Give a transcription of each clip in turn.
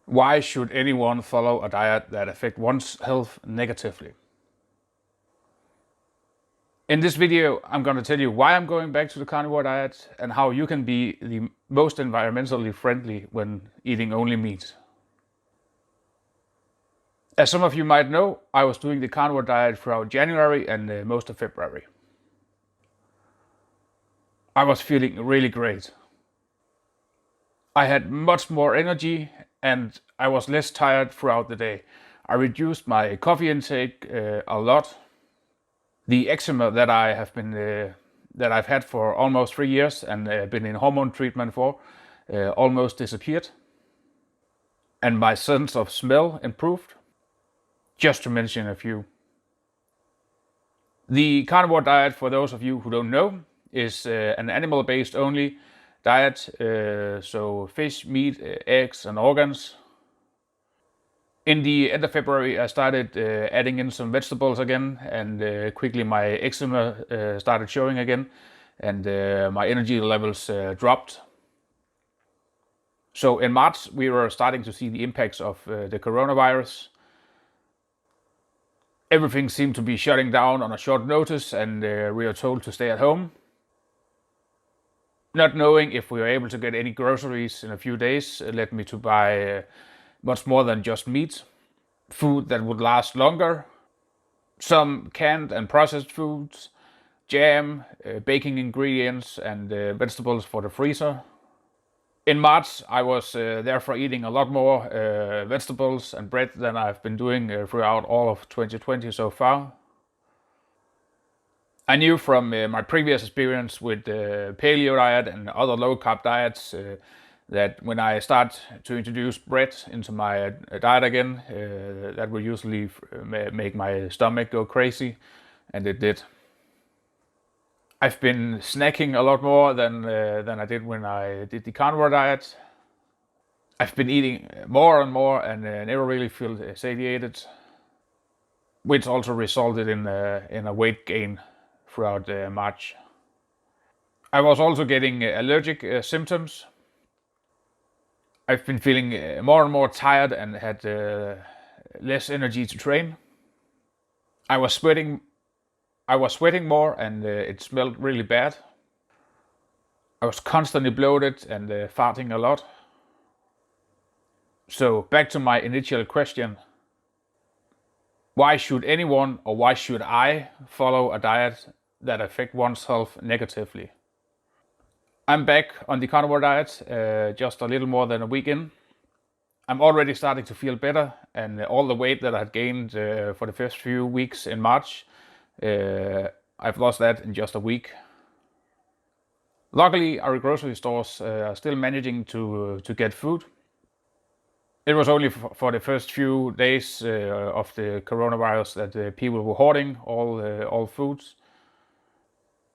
Why should anyone follow a diet that affects one's health negatively? In this video, I'm going to tell you why I'm going back to the carnivore diet and how you can be the most environmentally friendly when eating only meat. As some of you might know, I was doing the carnivore diet throughout January and most of February. I was feeling really great. I had much more energy and I was less tired throughout the day. I reduced my coffee intake a lot. The eczema that I've had for almost 3 years and been in hormone treatment for almost disappeared, and my sense of smell improved, just to mention a few. The carnivore diet, for those of you who don't know, is an animal-based only diet, so fish, meat, eggs and organs. In the end of February, I started adding in some vegetables again, and quickly my eczema started showing again, and my energy levels dropped. So in March, we were starting to see the impacts of the coronavirus. Everything seemed to be shutting down on a short notice, and we were told to stay at home. Not knowing if we were able to get any groceries in a few days led me to buy much more than just meat, food that would last longer, some canned and processed foods, jam, baking ingredients and vegetables for the freezer. In March, I was therefore eating a lot more vegetables and bread than I've been doing throughout all of 2020 so far. I knew from my previous experience with paleo diet and other low-carb diets that when I start to introduce bread into my diet again, that will usually make my stomach go crazy, and it did. I've been snacking a lot more than I did when I did the carnivore diet. I've been eating more and more and never really feel satiated, which also resulted in a weight gain throughout March. I was also getting allergic symptoms. I've been feeling more and more tired and had less energy to train. I was sweating more and it smelled really bad. I was constantly bloated and farting a lot. So back to my initial question. Why should anyone, or why should I, follow a diet that affects one's health negatively? I'm back on the carnivore diet just a little more than a week in. I'm already starting to feel better, and all the weight that I had gained for the first few weeks in March, I've lost that in just a week. Luckily, our grocery stores are still managing to get food. It was only for the first few days of the coronavirus that people were hoarding all foods.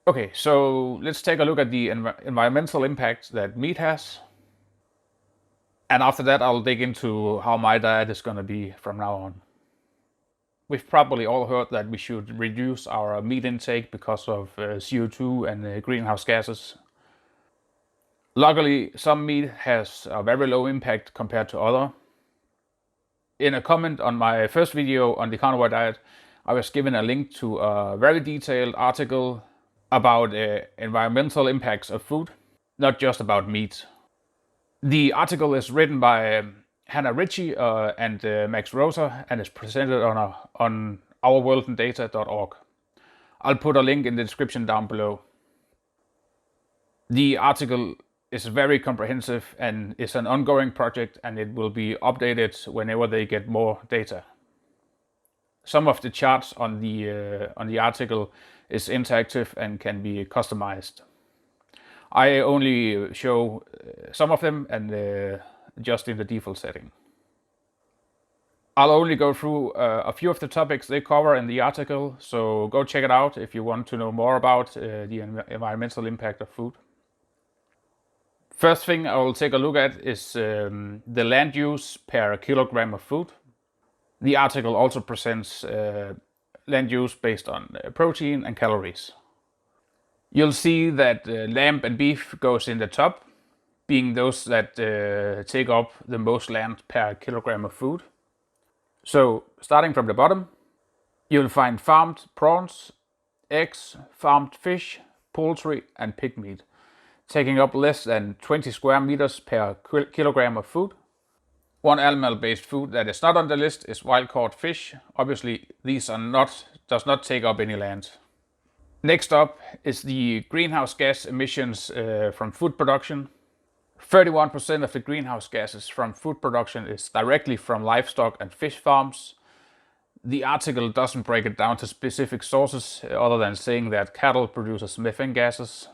Okay, so let's take a look at the environmental impact that meat has. And after that, I'll dig into how my diet is going to be from now on. We've probably all heard that we should reduce our meat intake because of CO2 and greenhouse gases. Luckily, some meat has a very low impact compared to other. In a comment on my first video on the carnivore diet, I was given a link to a very detailed article about environmental impacts of food, not just about meat. The article is written by Ritchie and Max Rosa and is presented on ourworldinData.org. I'll put a link in the description down below. The article is very comprehensive and is an ongoing project, and it will be updated whenever they get more data. Some of the charts on the article is interactive and can be customized. I only show some of them and just in the default setting. I'll only go through a few of the topics they cover in the article, so go check it out if you want to know more about the environmental impact of food. First thing I will take a look at is the land use per kilogram of food. The article also presents land use based on protein and calories. You'll see that lamb and beef goes in the top. being those that take up the most land per kilogram of food. So starting from the bottom, you'll find farmed prawns, eggs, farmed fish, poultry, and pig meat, taking up less than 20 square meters per kilogram of food. One animal-based food that is not on the list is wild-caught fish. Obviously, these does not take up any land. Next up is the greenhouse gas emissions from food production. 31% of the greenhouse gases from food production is directly from livestock and fish farms. The article doesn't break it down to specific sources other than saying that cattle produces methane gases.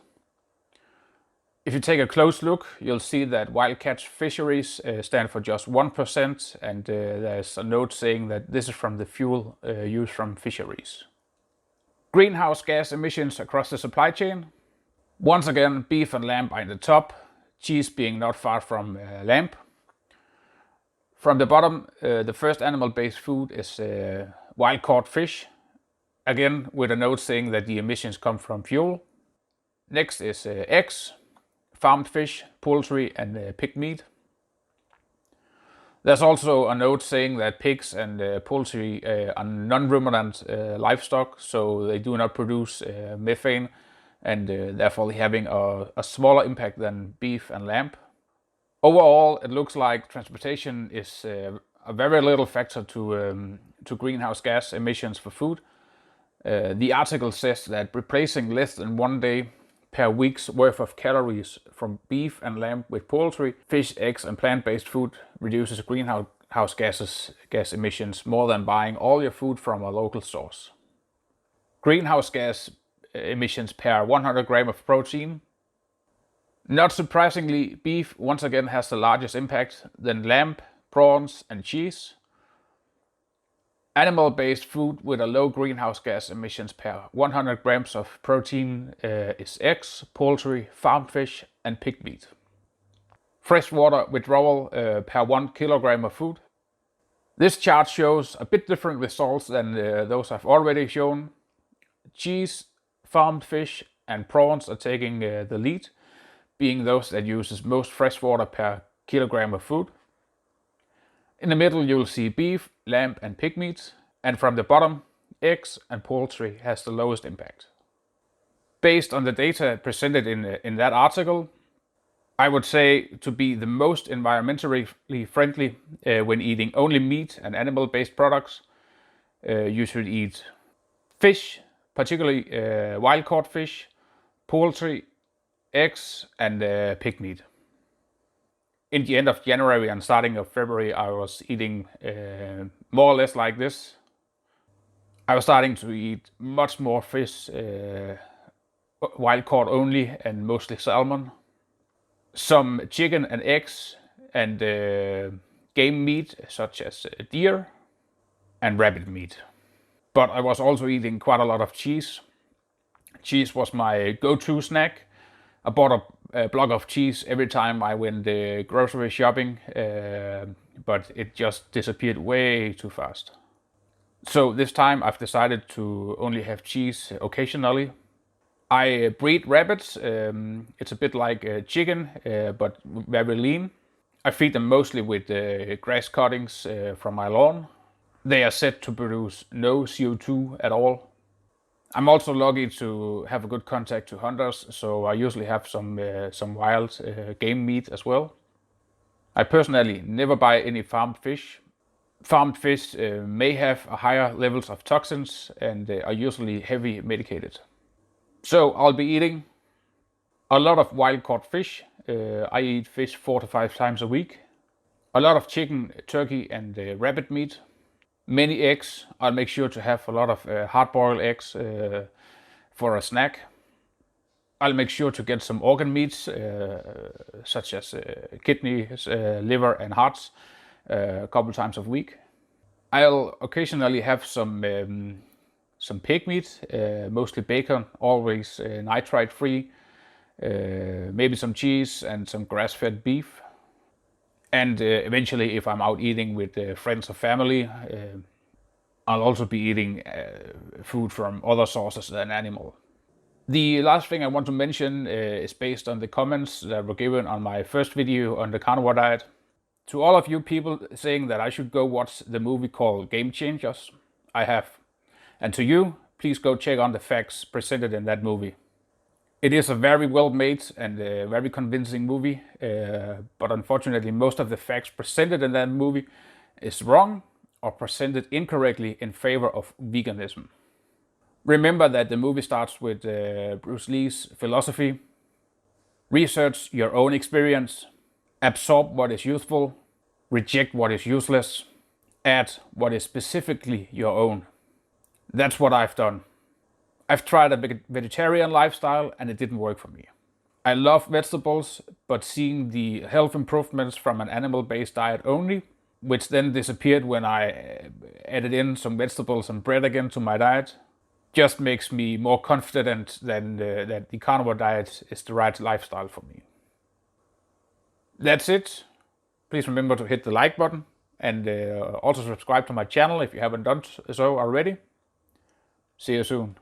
If you take a close look, you'll see that wild catch fisheries stand for just 1%, and there's a note saying that this is from the fuel used from fisheries. Greenhouse gas emissions across the supply chain. Once again, beef and lamb are in the top, cheese being not far from lamb. From the bottom, the first animal-based food is wild-caught fish, again with a note saying that the emissions come from fuel. Next is eggs, farmed fish, poultry, and pig meat. There's also a note saying that pigs and poultry are non-ruminant livestock, so they do not produce methane, and therefore having a smaller impact than beef and lamb. Overall, it looks like transportation is a very little factor to greenhouse gas emissions for food. The article says that replacing less than 1 day per week's worth of calories from beef and lamb with poultry, fish, eggs, and plant-based food reduces greenhouse gas emissions more than buying all your food from a local source. Greenhouse gas emissions per 100 gram of protein. Not surprisingly, beef once again has the largest impact, then lamb, prawns, and cheese. Animal-based food with a low greenhouse gas emissions per 100 grams of protein is eggs, poultry, farmed fish, and pig meat. Freshwater withdrawal per 1 kilogram of food. This chart shows a bit different results than those I've already shown. Cheese, farmed fish, and prawns are taking the lead, being those that uses most freshwater per kilogram of food. In the middle you'll see beef, lamb, and pig meat, and from the bottom, eggs and poultry has the lowest impact. Based on the data presented in that article, I would say to be the most environmentally friendly when eating only meat and animal-based products, you should eat fish, particularly wild-caught fish, poultry, eggs, and pig meat. In the end of January and starting of February, I was eating more or less like this. I was starting to eat much more fish, wild caught only, and mostly salmon. Some chicken and eggs, and game meat such as deer and rabbit meat. But I was also eating quite a lot of cheese. Cheese was my go-to snack. I bought a block of cheese every time I went grocery shopping, but it just disappeared way too fast. So this time I've decided to only have cheese occasionally. I breed rabbits. It's a bit like chicken, but very lean. I feed them mostly with grass cuttings from my lawn. They are said to produce no CO2 at all. I'm also lucky to have a good contact to hunters, so I usually have some wild game meat as well. I personally never buy any farmed fish. Farmed fish may have higher levels of toxins and are usually heavy medicated. So I'll be eating a lot of wild-caught fish. I eat fish 4 to 5 times a week. A lot of chicken, turkey, and rabbit meat. Many eggs. I'll make sure to have a lot of hard-boiled eggs for a snack. I'll make sure to get some organ meats, such as kidneys, liver, and hearts, a couple times a week. I'll occasionally have some pig meat, mostly bacon, always nitrite-free. Maybe some cheese and some grass-fed beef. And eventually, if I'm out eating with friends or family, I'll also be eating food from other sources than animal. The last thing I want to mention is based on the comments that were given on my first video on the carnivore diet. To all of you people saying that I should go watch the movie called Game Changers, I have. And to you, please go check on the facts presented in that movie. It is a very well made and very convincing movie, but unfortunately most of the facts presented in that movie is wrong or presented incorrectly in favor of veganism. Remember that the movie starts with Bruce Lee's philosophy: research your own experience, absorb what is useful, reject what is useless, add what is specifically your own. That's what I've done. I've tried a vegetarian lifestyle and it didn't work for me. I love vegetables, but seeing the health improvements from an animal-based diet only, which then disappeared when I added in some vegetables and bread again to my diet, just makes me more confident that the carnivore diet is the right lifestyle for me. That's it. Please remember to hit the like button and also subscribe to my channel if you haven't done so already. See you soon.